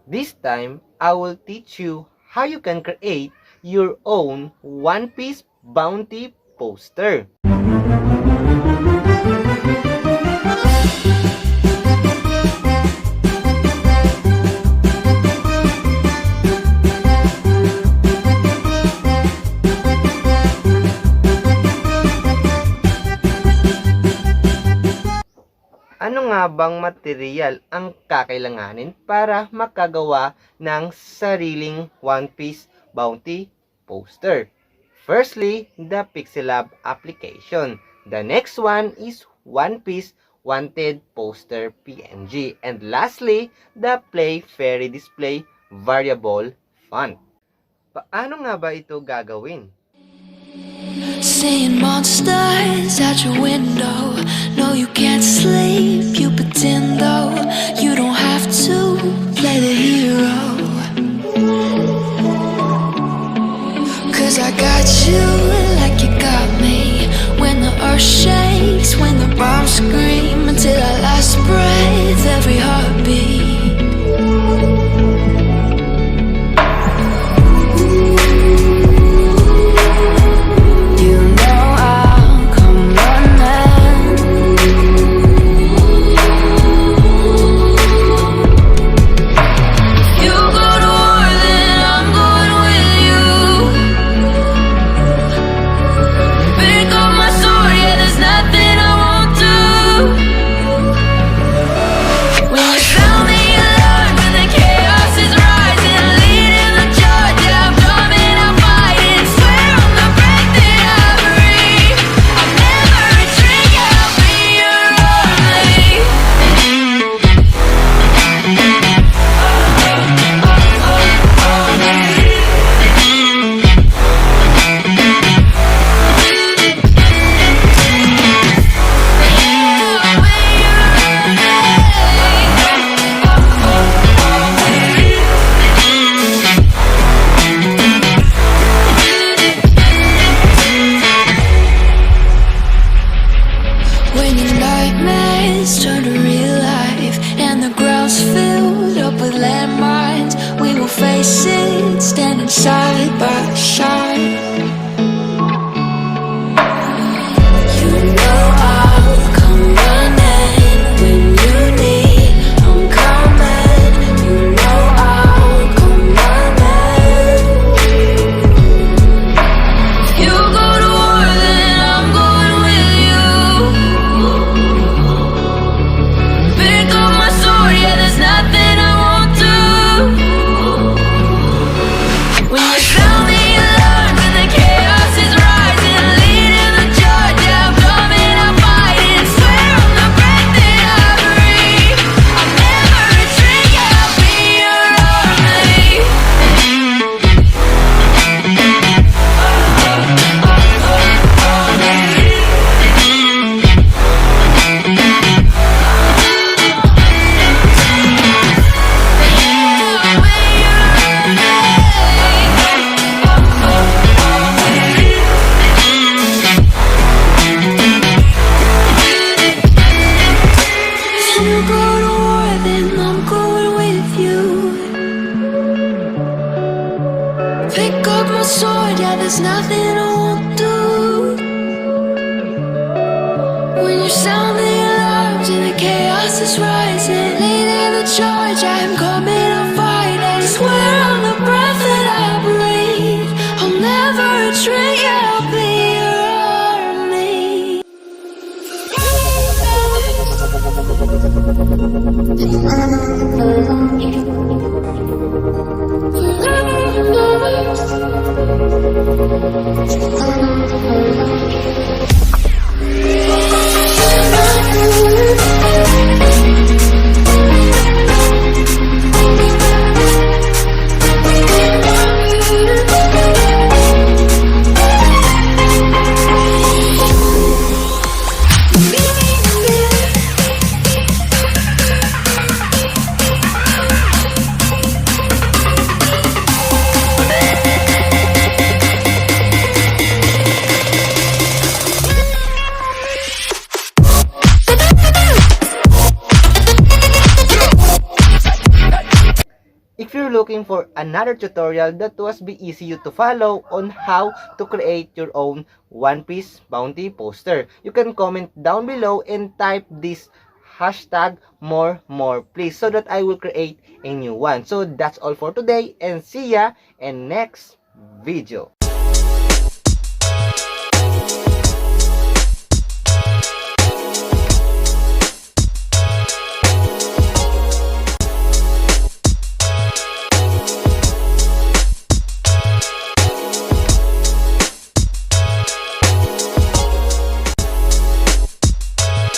This time, I will teach you how you can create your own One Piece bounty poster. Ano nga bang material ang kakailanganin para makagawa ng sariling One Piece bounty poster? Firstly, the Pixelab application. The next one is One Piece Wanted Poster PNG. And lastly, the Play Fairy Display Variable Font. Paano nga ba ito gagawin? Seeing monsters at your window. No, you can't sleep, you pretend though. You don't have to play the hero, 'cause I got you like you got me. When the earth shakes, when the bombs scream, until our last breath, every heartbeat. Standing side by side. You know I'll come running when you need. I'm coming. You know I'll come running. You go to war, then I'm going with you. Pick up my sword, yeah, there's nothing I won't do. When you sound the alarm and the chaos is rising, leading the charge, yeah, I'm coming, I'm fighting. Swear on the breath that I breathe, I'll never retreat, yeah, I'll be your army. You go to war, then I'm going with you. Pick up my sword, yeah, there's nothing I won't do. When you sound the alarms and the chaos is rising, leading the charge, I'm coming, I'm fighting. Swear on the breath that I breathe, I'll never retreat, yeah, I'll be your army. If you're looking for another tutorial that was be easy to follow on how to create your own One Piece bounty poster, you can comment down below and type this hashtag more please so that I will create a new one. So that's all for today and see ya in next video.